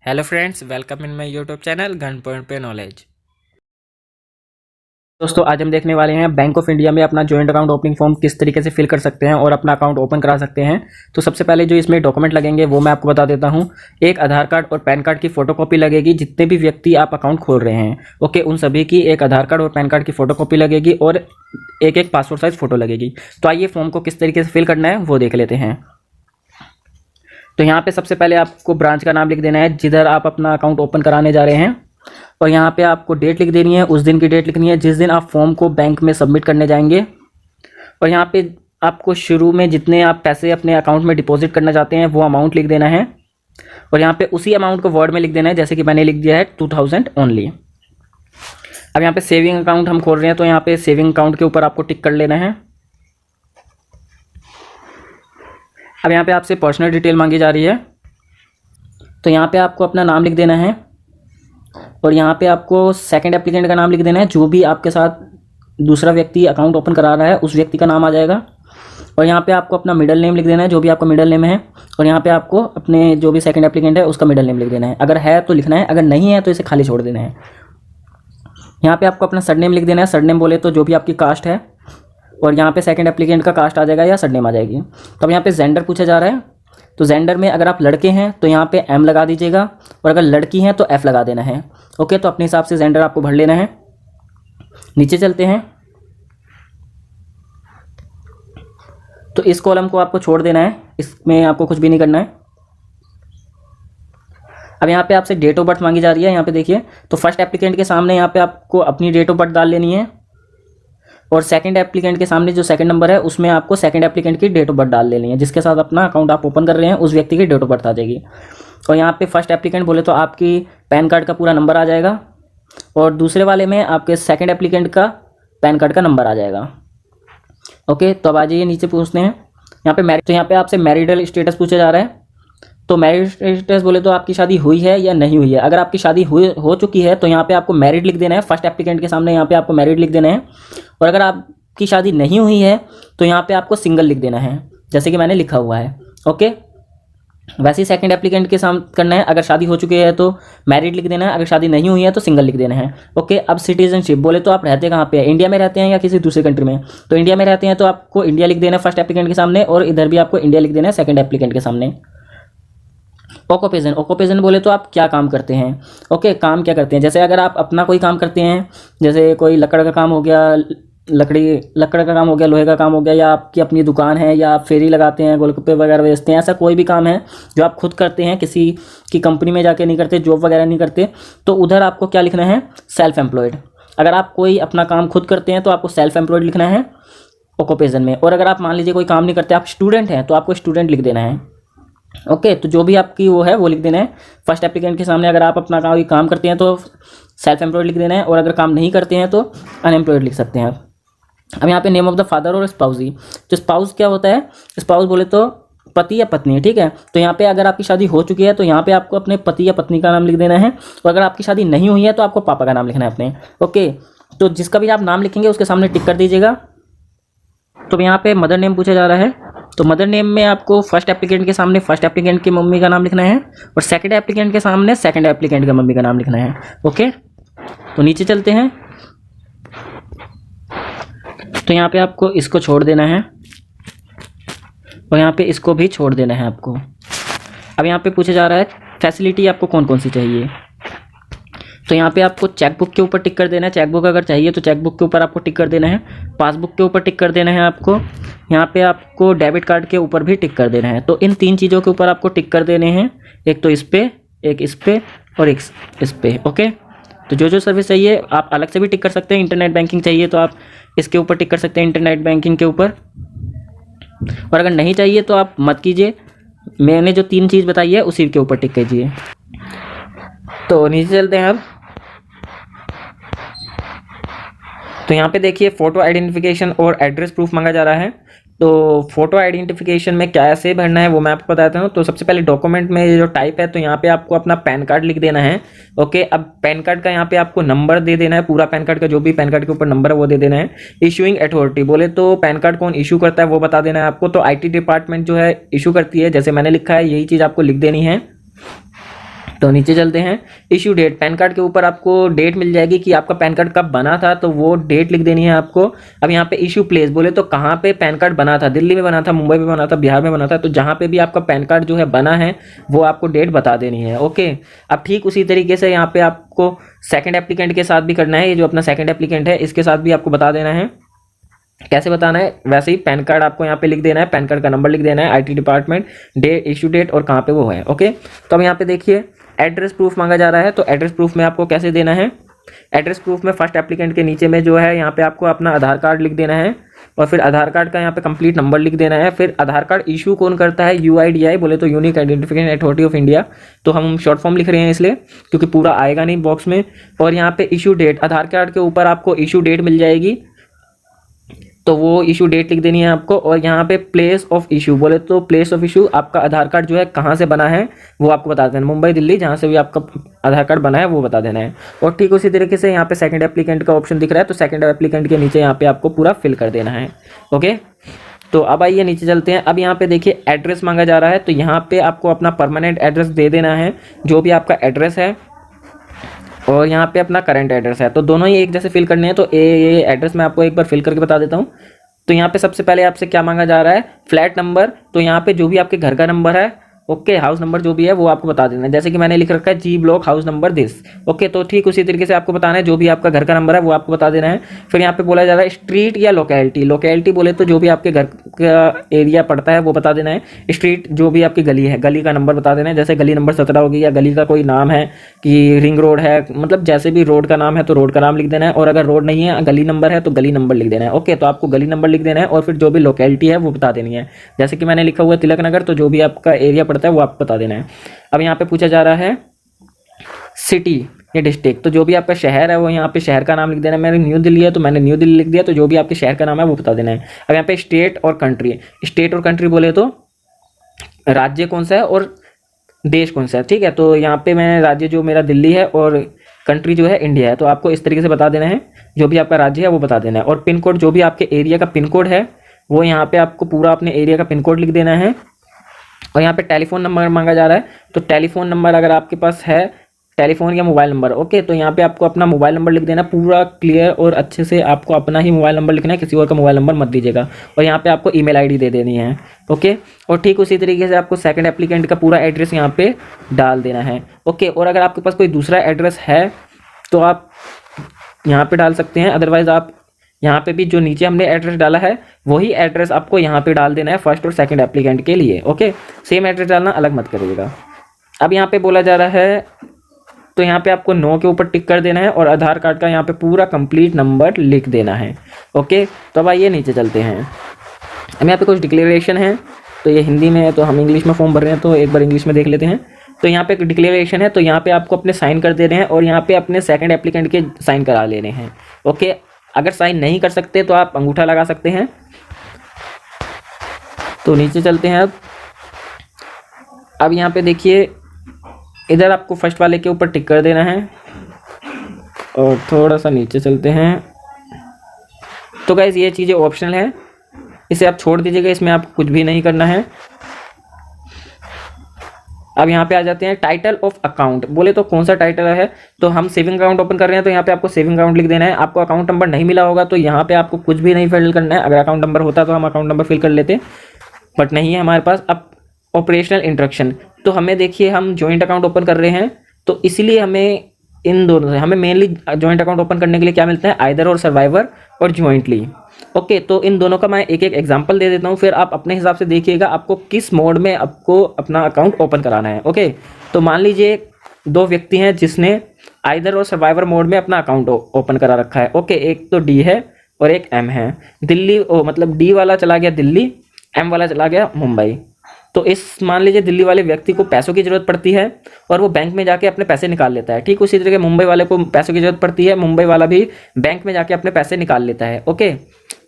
Hello friends, welcome in my YouTube channel gun point पे knowledge. दोस्तों, आज हम देखने वाले हैं बैंक ऑफ इंडिया में अपना जॉइंट अकाउंट ओपनिंग फॉर्म किस तरीके से फिल कर सकते हैं और अपना अकाउंट ओपन करा सकते हैं। तो सबसे पहले जो इसमें डॉक्यूमेंट लगेंगे वो मैं आपको बता देता हूं। एक आधार कार्ड और पैन कार्ड की फोटोकॉपी लगेगी। जितने भी व्यक्ति आप अकाउंट खोल रहे हैं, ओके, उन सभी की एक आधार कार्ड और पैन कार्ड की फोटोकॉपी लगेगी और एक एक पासपोर्ट साइज फोटो लगेगी। तो आइए फॉर्म को किस तरीके से फिल करना है वो देख लेते हैं। तो यहाँ पे सबसे पहले आपको ब्रांच का नाम लिख देना है जिधर आप अपना अकाउंट ओपन कराने जा रहे हैं, और यहाँ पे आपको डेट लिख देनी है, उस दिन की डेट लिखनी है जिस दिन आप फॉर्म को बैंक में सबमिट करने जाएंगे। और यहाँ पे आपको शुरू में जितने आप पैसे अपने अकाउंट में डिपॉजिट करना चाहते हैं वो अमाउंट लिख देना है, और यहाँ पे उसी अमाउंट को वर्ड में लिख देना है, जैसे कि मैंने लिख दिया है 2000 ओनली। अब यहाँ पे सेविंग अकाउंट हम खोल रहे हैं तो यहाँ पे सेविंग अकाउंट के ऊपर आपको टिक कर लेना है। अब यहाँ पे आपसे पर्सनल डिटेल मांगी जा रही है, तो यहाँ पे आपको अपना नाम लिख देना है, और यहाँ पे आपको सेकंड एप्लीकेंट का नाम लिख देना है। जो भी आपके साथ दूसरा व्यक्ति अकाउंट ओपन करा रहा है उस व्यक्ति का नाम आ जाएगा। और यहाँ पे आपको अपना मिडिल नेम लिख देना है, जो भी आपका मिडिल नेम है, और यहाँ पे आपको अपने जो भी सेकंड एप्लीकेंट है उसका मिडिल नेम लिख देना है। अगर है तो लिखना है, अगर नहीं है तो इसे खाली छोड़ देना है। यहाँ पे आपको अपना सरनेम लिख देना है। सरनेम बोले तो जो भी आपकी कास्ट है, और यहाँ पे सेकंड एप्लीकेंट का कास्ट आ जाएगा या सरनेम आ जाएगी। तो अब यहाँ पे जेंडर पूछा जा रहा है, तो जेंडर में अगर आप लड़के हैं तो यहाँ पे एम लगा दीजिएगा, और अगर लड़की हैं तो एफ लगा देना है। ओके, तो अपने हिसाब से जेंडर आपको भर लेना है। नीचे चलते हैं, तो इस कॉलम को आपको छोड़ देना है, इसमें आपको कुछ भी नहीं करना है। अब यहाँ पे आपसे डेट ऑफ बर्थ मांगी जा रही है। यहाँ पे देखिए, तो फर्स्ट एप्लीकेंट के सामने यहाँ पे आपको अपनी डेट ऑफ बर्थ डाल लेनी है, और सेकंड एप्लीकेंट के सामने जो सेकंड नंबर है उसमें आपको सेकंड एप्लीकेंट की डेट ऑफ बर्थ डाल लेनी है। जिसके साथ अपना अकाउंट आप ओपन कर रहे हैं उस व्यक्ति की डेट ऑफ बर्थ आ जाएगी। और यहाँ पे फर्स्ट एप्लीकेंट बोले तो आपकी पैन कार्ड का पूरा नंबर आ जाएगा, और दूसरे वाले में आपके सेकंड एप्लीकेंट का पैन कार्ड का नंबर आ जाएगा। ओके, तो अब आ जाइए नीचे पूछते हैं यहाँ पे मैरिड। तो यहाँ पे आपसे मैरिडल स्टेटस पूछा जा रहा है। तो मैरिड स्टेटस बोले तो आपकी शादी हुई है या नहीं हुई है। अगर आपकी शादी हो चुकी है तो यहाँ पे आपको मैरिड लिख देना है। फर्स्ट एप्लीकेंट के सामने यहाँ पे आपको मैरिड लिख देना है, और अगर आपकी शादी नहीं हुई है तो यहाँ पे आपको सिंगल लिख देना है, जैसे कि मैंने लिखा हुआ है। ओके, वैसे ही सेकंड एप्लीकेंट के सामने करना है। अगर शादी हो चुकी है तो मैरिड लिख देना है, अगर शादी नहीं हुई है तो सिंगल लिख देना है। ओके, अब सिटीजनशिप बोले तो आप रहते कहाँ पे हैं, इंडिया में रहते हैं या किसी दूसरे कंट्री में। तो इंडिया में रहते हैं तो आपको इंडिया लिख देना है फर्स्ट एप्लीकेंट के सामने, और इधर भी आपको इंडिया लिख देना है सेकंड एप्लीकेंट के सामने। ऑक्यूपेशन बोले तो आप क्या काम करते हैं। ओके, काम क्या करते हैं, जैसे अगर आप अपना कोई काम करते हैं, जैसे कोई लकड़ का काम हो गया, लकड़ का काम हो गया, लोहे का काम हो गया, या आपकी अपनी दुकान है, या आप फेरी लगाते हैं, गोलगप्पे वगैरह बेचते हैं, ऐसा कोई भी काम है जो आप खुद करते हैं, किसी की कंपनी में जाके नहीं करते, जॉब वगैरह नहीं करते, तो उधर आपको क्या लिखना है, सेल्फ एम्प्लॉयड। अगर आप कोई अपना काम खुद करते हैं तो आपको सेल्फ एम्प्लॉयड लिखना है ऑक्यूपेशन में। और अगर आप मान लीजिए कोई काम नहीं करते, आप स्टूडेंट हैं, तो आपको स्टूडेंट लिख देना है। ओके, तो जो भी आपकी वो है वो लिख देना है फर्स्ट एप्लीकेंट के सामने। अगर आप अपना कोई काम करते हैं तो सेल्फ एम्प्लॉयड लिख देना है, और अगर काम नहीं करते हैं तो अनएम्प्लॉयड लिख सकते हैं। अब यहाँ पे नेम ऑफ द फादर और स्पाउसी। तो स्पाउस क्या होता है, स्पाउस बोले तो पति या पत्नी, ठीक है। तो यहाँ पे अगर आपकी शादी हो चुकी है तो यहाँ पे आपको अपने पति या पत्नी का नाम लिख देना है, और अगर आपकी शादी नहीं हुई है तो आपको पापा का नाम लिखना है अपने। ओके, तो जिसका भी आप नाम लिखेंगे उसके सामने टिक कर दीजिएगा। तो यहाँ पे मदर नेम पूछा जा रहा है, तो मदर नेम में आपको फर्स्ट एप्लीकेंट के सामने फर्स्ट एप्लीकेंट की मम्मी का नाम लिखना है, और सेकंड एप्लीकेंट के सामने सेकंड एप्लीकेंट का मम्मी का नाम लिखना है। ओके, तो नीचे चलते हैं, तो यहाँ पे आपको इसको छोड़ देना है, और यहाँ पे इसको भी छोड़ देना है आपको। अब यहाँ पे पूछा जा रहा है फैसिलिटी आपको कौन कौन सी चाहिए। तो यहाँ पे आपको चेकबुक के ऊपर टिक कर देना है। चेकबुक अगर चाहिए तो चेकबुक के ऊपर आपको टिक कर देना है। पासबुक के ऊपर टिक कर देना है आपको। यहाँ पे आपको डेबिट कार्ड के ऊपर भी टिक कर देना है। तो इन तीन चीज़ों के ऊपर आपको टिक कर देने हैं, एक तो इस पे, एक इस पे, और एक इस पे। ओके, तो जो जो सर्विस चाहिए आप अलग से भी टिक कर सकते हैं। इंटरनेट बैंकिंग चाहिए तो आप इसके ऊपर टिक कर सकते हैं, इंटरनेट बैंकिंग के ऊपर। और अगर नहीं चाहिए तो आप मत कीजिए, मैंने जो तीन चीज़ बताई है उसी के ऊपर टिक कीजिए। तो नीचे चलते हैं अब। तो यहाँ पे देखिए फ़ोटो आइडेंटिफिकेशन और एड्रेस प्रूफ मांगा जा रहा है। तो फ़ोटो आइडेंटिफिकेशन में क्या ऐसे भरना है वो मैं आपको बताता हूँ। तो सबसे पहले डॉक्यूमेंट में जो टाइप है, तो यहाँ पे आपको अपना पैन कार्ड लिख देना है। ओके, अब पैन कार्ड का यहाँ पे आपको नंबर दे देना है, पूरा पैन कार्ड का जो भी पैन कार्ड के ऊपर नंबर है वो दे देना है। इशूइंग अथॉरिटी बोले तो पैन कार्ड कौन इशू करता है वो बता देना है आपको। तो IT डिपार्टमेंट जो है इशू करती है, जैसे मैंने लिखा है यही चीज़ आपको लिख देनी है। तो नीचे चलते हैं, इशू डेट, पैन कार्ड के ऊपर आपको डेट मिल जाएगी कि आपका पैन कार्ड कब बना था, तो वो डेट लिख देनी है आपको। अब यहाँ पे इशू प्लेस बोले तो कहाँ पे पैन कार्ड बना था, दिल्ली में बना था, मुंबई में बना था, बिहार में बना था, तो जहाँ पे भी आपका पैन कार्ड जो है बना है वो आपको डेट बता देनी है। ओके, अब ठीक उसी तरीके से यहाँ पे आपको सेकेंड एप्लीकेंट के साथ भी करना है। ये जो अपना सेकेंड एप्लीकेंट है इसके साथ भी आपको बता देना है। कैसे बताना है, वैसे ही पैन कार्ड आपको यहाँ पे लिख देना है, पैन कार्ड का नंबर लिख देना है, IT department, date, issue date और कहाँ पे वो है। ओके, तो अब यहाँ पे देखिए एड्रेस प्रूफ मांगा जा रहा है, तो एड्रेस प्रूफ में आपको कैसे देना है, एड्रेस प्रूफ में फर्स्ट एप्लीकेंट के नीचे में जो है यहाँ पे आपको अपना आधार कार्ड लिख देना है और फिर आधार कार्ड का यहाँ पे कंप्लीट नंबर लिख देना है। फिर आधार कार्ड इशू कौन करता है, यूआईडीआई बोले तो unique identification authority of India, तो हम शॉर्ट फॉर्म लिख रहे हैं इसलिए क्योंकि पूरा आएगा नहीं बॉक्स में। और यहाँ पे इशू डेट, आधार कार्ड के ऊपर आपको इशू डेट मिल जाएगी, तो वो इशू डेट लिख देनी है आपको। और यहाँ पे प्लेस ऑफ इशू बोले तो प्लेस ऑफ इशू आपका आधार कार्ड जो है कहाँ से बना है वो आपको बता देना, मुंबई, दिल्ली, जहाँ से भी आपका आधार कार्ड बना है वो बता देना है। और ठीक उसी तरीके से यहाँ पे सेकंड एप्लीकेंट का ऑप्शन दिख रहा है, तो सेकंड एप्लीकेंट के नीचे यहाँ पे आपको पूरा फिल कर देना है। ओके, तो अब आइए नीचे चलते हैं। अब यहाँ पे देखिए एड्रेस मांगा जा रहा है, तो यहाँ पे आपको अपना परमानेंट एड्रेस दे देना है, जो भी आपका एड्रेस है, और यहाँ पे अपना करंट एड्रेस है, तो दोनों ही एक जैसे फिल करने हैं। तो ये एड्रेस मैं आपको एक बार फिल करके बता देता हूँ। तो यहाँ पे सबसे पहले आपसे क्या मांगा जा रहा है, फ्लैट नंबर, तो यहाँ पे जो भी आपके घर का नंबर है, ओके, हाउस नंबर जो भी है वो आपको बता देना है। जैसे कि मैंने लिख रखा है G block house number this. Okay, तो ठीक उसी तरीके से आपको बताना है, जो भी आपका घर का नंबर है वो आपको बता देना है। फिर यहाँ पे बोला जा रहा है स्ट्रीट या लोकेलिटी, लोकेलिटी बोले तो जो भी आपके घर का एरिया पड़ता है वो बता देना है। स्ट्रीट जो भी आपकी गली है, गली का नंबर बता देना है, जैसे गली नंबर 17 होगी, या गली का कोई नाम है कि रिंग रोड है, मतलब जैसे भी रोड का नाम है तो रोड का नाम लिख देना है। और अगर रोड नहीं है, गली नंबर है तो गली नंबर लिख देना है। ओके, तो आपको गली नंबर लिख देना है और फिर जो भी लोकेलिटी है वो बता देनी है। जैसे कि मैंने लिखा हुआ है तिलक नगर, तो जो भी आपका एरिया पड़ता है वो आपको बता देना है। अब यहाँ पे पूछा जा रहा है सिटी या डिस्ट्रिक्ट, तो जो भी आपका शहर है वो यहाँ पे शहर का नाम लिख देना है। मैंने न्यू दिल्ली है तो मैंने न्यू दिल्ली लिख दिया, तो जो भी आपके शहर का नाम है वो बता देना है। अब यहाँ पे स्टेट और कंट्री, स्टेट और कंट्री बोले तो राज्य कौन सा है और देश कौन सा है, ठीक है। तो यहाँ पे मैं राज्य जो मेरा दिल्ली है और कंट्री जो है इंडिया है, तो आपको इस तरीके से बता देना है, जो भी आपका राज्य है वो बता देना है। और पिन कोड, जो भी आपके एरिया का पिन कोड है वो यहाँ पे आपको पूरा अपने एरिया का पिन कोड लिख देना है। और यहाँ पे टेलीफोन नंबर मांगा जा रहा है, तो टेलीफोन नंबर अगर आपके पास है, टेलीफोन या मोबाइल नंबर, ओके, तो यहाँ पे आपको अपना मोबाइल नंबर लिख देना, पूरा क्लियर और अच्छे से आपको अपना ही मोबाइल नंबर लिखना है, किसी और का मोबाइल नंबर मत दीजिएगा। और यहाँ पे आपको ईमेल आईडी दे देनी है। ओके, और ठीक उसी तरीके से आपको सेकंड एप्लीकेंट का पूरा एड्रेस यहाँ पे डाल देना है। ओके, और अगर आपके पास कोई दूसरा एड्रेस है तो आप यहाँ पे डाल सकते हैं, अदरवाइज आप यहाँ पे भी जो नीचे हमने एड्रेस डाला है वही एड्रेस आपको यहाँ पे डाल देना है फर्स्ट और सेकंड एप्लीकेंट के लिए। ओके, सेम एड्रेस डालना, अलग मत करिएगा। अब यहाँ पे बोला जा रहा है, तो यहाँ पे आपको नो के ऊपर टिक कर देना है और आधार कार्ड का यहाँ पे पूरा कंप्लीट नंबर लिख देना है। ओके, तो अब आइए नीचे चलते हैं। अब यहाँ पे कुछ डिक्लेरेशन है, तो ये हिंदी में है तो हम इंग्लिश में फॉर्म भर रहे हैं, तो एक बार इंग्लिश में देख लेते हैं। तो यहाँ पे डिक्लेरेशन है, तो यहाँ पे आपको अपने साइन कर देने हैं और यहाँ पे अपने सेकंड एप्लीकेंट के साइन करा लेने हैं। ओके, अगर साइन नहीं कर सकते तो आप अंगूठा लगा सकते हैं। तो नीचे चलते हैं। अब यहाँ पे देखिए, इधर आपको फर्स्ट वाले के ऊपर टिक कर देना है और थोड़ा सा नीचे चलते हैं। तो गाइस ये चीज़ें ऑप्शनल है, इसे आप छोड़ दीजिएगा, इसमें आप कुछ भी नहीं करना है। अब यहाँ पे आ जाते हैं, टाइटल ऑफ अकाउंट बोले तो कौन सा टाइटल है, तो हम सेविंग अकाउंट ओपन कर रहे हैं तो यहाँ पे आपको सेविंग अकाउंट लिख देना है। आपको अकाउंट नंबर नहीं मिला होगा तो यहाँ पे आपको कुछ भी नहीं फिल करना है। अगर अकाउंट नंबर होता तो हम अकाउंट नंबर फिल कर लेते, बट नहीं है हमारे पास। अब ऑपरेशनल इंस्ट्रक्शन, तो हमें देखिए हम जॉइंट अकाउंट ओपन कर रहे हैं, तो इसलिए हमें इन दोनों से, हमें मेनली जॉइंट अकाउंट ओपन करने के लिए क्या मिलता है, आइदर और सर्वाइवर और जॉइंटली। ओके, तो इन दोनों का मैं एक एक एग्जांपल दे देता हूँ, फिर आप अपने हिसाब से देखिएगा आपको किस मोड में आपको अपना अकाउंट ओपन कराना है। ओके, तो मान लीजिए दो व्यक्ति हैं जिसने आइदर और सर्वाइवर मोड में अपना अकाउंट ओपन करा रखा है। ओके, एक तो डी है और एक एम है। दिल्ली मतलब डी वाला चला गया दिल्ली, एम वाला चला गया मुंबई। तो इस मान लीजिए दिल्ली वाले व्यक्ति को पैसों की ज़रूरत पड़ती है और वो बैंक में जाके अपने पैसे निकाल लेता है। ठीक उसी तरीके मुंबई वाले को पैसों की ज़रूरत पड़ती है, मुंबई वाला भी बैंक में जाके अपने पैसे निकाल लेता है। ओके,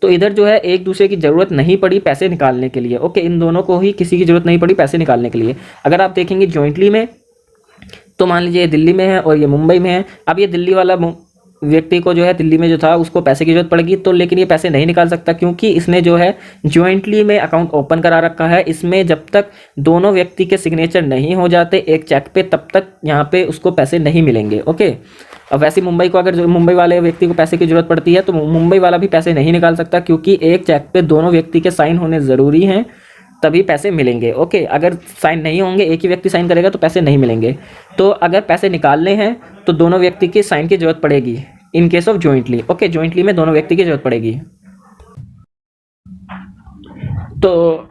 तो इधर जो है एक दूसरे की ज़रूरत नहीं पड़ी पैसे निकालने के लिए। ओके, इन दोनों को ही किसी की ज़रूरत नहीं पड़ी पैसे निकालने के लिए। अगर आप देखेंगे जॉइंटली में, तो मान लीजिए दिल्ली में है और ये मुंबई में है। अब ये दिल्ली वाला व्यक्ति को जो है दिल्ली में जो था उसको पैसे की जरूरत पड़ेगी, तो लेकिन ये पैसे नहीं निकाल सकता क्योंकि इसने जो है ज्वाइंटली में अकाउंट ओपन करा रखा है। इसमें जब तक दोनों व्यक्ति के सिग्नेचर नहीं हो जाते एक चेक पे, तब तक यहाँ पे उसको पैसे नहीं मिलेंगे। ओके, अब वैसे मुंबई को अगर मुंबई वाले व्यक्ति को पैसे की जरूरत पड़ती है तो मुंबई वाला भी पैसे नहीं निकाल सकता क्योंकि एक चेक पे दोनों व्यक्ति के साइन होने ज़रूरी हैं, तभी पैसे मिलेंगे। ओके, अगर साइन नहीं होंगे, एक ही व्यक्ति साइन करेगा तो पैसे नहीं मिलेंगे। तो अगर पैसे निकालने हैं तो दोनों व्यक्ति की साइन की जरूरत पड़ेगी in case of jointly. Okay, jointly में दोनों व्यक्ति की जरूरत पड़ेगी। तो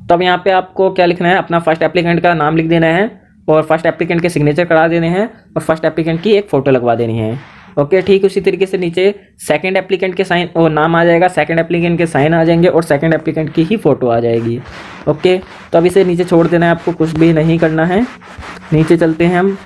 तब यहाँ पे आपको क्या लिखना है, अपना फर्स्ट एप्लीकेंट का नाम लिख देना है और फर्स्ट एप्लीकेंट के सिग्नेचर करा देने हैं और फर्स्ट एप्लीकेंट की एक फ़ोटो लगवा देनी है। ओके, ठीक उसी तरीके से नीचे सेकंड एप्लीकेंट के साइन और नाम आ जाएगा, सेकंड एप्लीकेंट के साइन आ जाएंगे और सेकंड एप्लीकेंट की ही फ़ोटो आ जाएगी। ओके, तो अब इसे नीचे छोड़ देना है, आपको कुछ भी नहीं करना है। नीचे चलते हैं हम।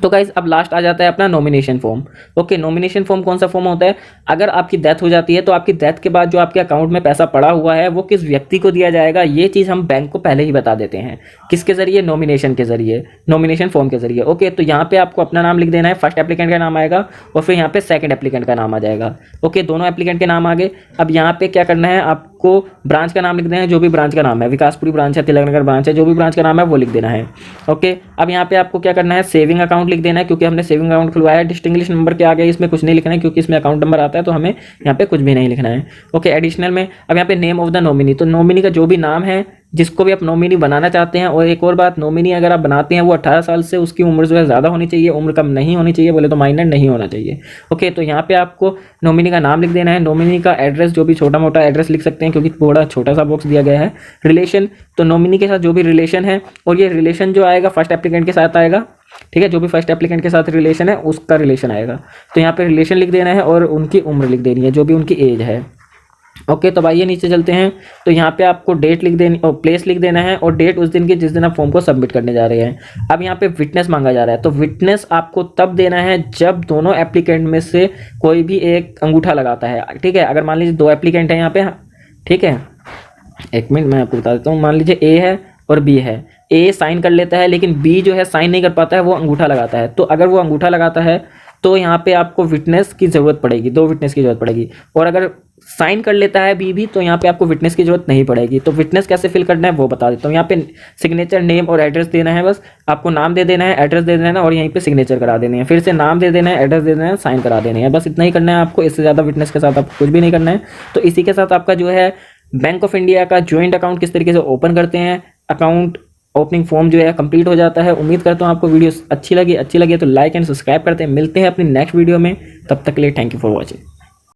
तो गाइस अब लास्ट आ जाता है अपना nomination form. Okay, nomination form कौन सा फॉर्म होता है, अगर आपकी डेथ हो जाती है तो आपकी डेथ के बाद जो आपके अकाउंट में पैसा पड़ा हुआ है वो किस व्यक्ति को दिया जाएगा, ये चीज़ हम बैंक को पहले ही बता देते हैं। किसके जरिए, नॉमिनेशन के जरिए, नॉमिनेशन फॉर्म के जरिए। ओके, तो यहाँ पे आपको अपना नाम लिख देना है, फर्स्ट एप्लीकेंट का नाम आएगा और फिर यहाँ पे सेकंड एप्लीकेंट का नाम आ जाएगा। ओके, दोनों एप्लीकेंट के नाम आ गए। अब यहाँ पे क्या करना है, आपको ब्रांच का नाम लिख देना है, जो भी ब्रांच का नाम है, विकासपुरी ब्रांच है, तिलक नगर ब्रांच है, जो भी ब्रांच का नाम है वो लिख देना है। ओके, अब यहाँ पे आपको क्या करना है, सेविंग अकाउंट लिख देना है क्योंकि हमने सेविंग अकाउंट खुलवाया है। डिस्टिंग्विश नंबर के आगे इसमें कुछ नहीं लिखना है क्योंकि इसमें अकाउंट नंबर आता है, तो हमें यहाँ पे कुछ भी नहीं लिखना है। ओके, एडिशनल में अब यहाँ पे नेम ऑफ द नॉमिनी, तो नॉमिनी का जो भी नाम है जिसको भी आप नॉमिनी बनाना चाहते हैं। और एक और बात, नॉमिनी अगर आप बनाते हैं वो 18 साल से उसकी उम्र जो है ज़्यादा होनी चाहिए, उम्र कम नहीं होनी चाहिए, बोले तो माइनर नहीं होना चाहिए। ओके, तो यहाँ पे आपको नॉमिनी का नाम लिख देना है, नॉमिनी का एड्रेस, जो भी छोटा मोटा एड्रेस लिख सकते हैं क्योंकि थोड़ा छोटा सा बॉक्स दिया गया है। रिलेशन, तो नॉमिनी के साथ जो भी रिलेशन है, और ये रिलेशन जो आएगा फर्स्ट एप्लीकेंट के साथ आएगा। ठीक है, जो भी फर्स्ट एप्लीकेंट के साथ रिलेशन है उसका रिलेशन आएगा, तो यहाँ पे रिलेशन लिख देना है और उनकी उम्र लिख देनी है, जो भी उनकी एज है। ओके, तो आइए नीचे चलते हैं। तो यहाँ पे आपको डेट लिख देनी और प्लेस लिख देना है और डेट उस दिन की जिस दिन आप फॉर्म को सबमिट करने जा रहे हैं। अब यहाँ पे विटनेस मांगा जा रहा है, तो विटनेस आपको तब देना है जब दोनों एप्लीकेंट में से कोई भी एक अंगूठा लगाता है। ठीक है, अगर मान लीजिए दो एप्लीकेंट है यहाँ पे, ठीक है, एक मिनट मैं आपको बता देता हूँ। मान लीजिए ए है और बी है, ए साइन कर लेता है लेकिन बी जो है साइन नहीं कर पाता है, वो अंगूठा लगाता है। तो अगर वो अंगूठा लगाता है तो यहाँ पे आपको विटनेस की ज़रूरत पड़ेगी, दो विटनेस की ज़रूरत पड़ेगी। और अगर साइन कर लेता है बी भी तो यहाँ पे आपको विटनेस की ज़रूरत नहीं पड़ेगी। तो विटनेस कैसे फिल करना है वो बता देता हूँ। यहाँ पे सिग्नेचर, नेम और एड्रेस देना है, बस आपको नाम दे देना है, एड्रेस दे देना है और यहीं पे सिग्नेचर करा देने हैं। फिर से नाम दे देना है, एड्रेस दे देना है, साइन करा देने हैं, बस इतना ही करना है आपको। इससे ज़्यादा विटनेस के साथ आपको कुछ भी नहीं करना है। तो इसी के साथ आपका जो है बैंक ऑफ इंडिया का ज्वाइंट अकाउंट किस तरीके से ओपन करते हैं, अकाउंट ओपनिंग फॉर्म जो है कंप्लीट हो जाता है। उम्मीद करता हूँ आपको वीडियो अच्छी लगी तो लाइक एंड सब्सक्राइब करते हैं। मिलते हैं अपनी नेक्स्ट वीडियो में, तब तक के लिए थैंक यू फॉर वॉचिंग।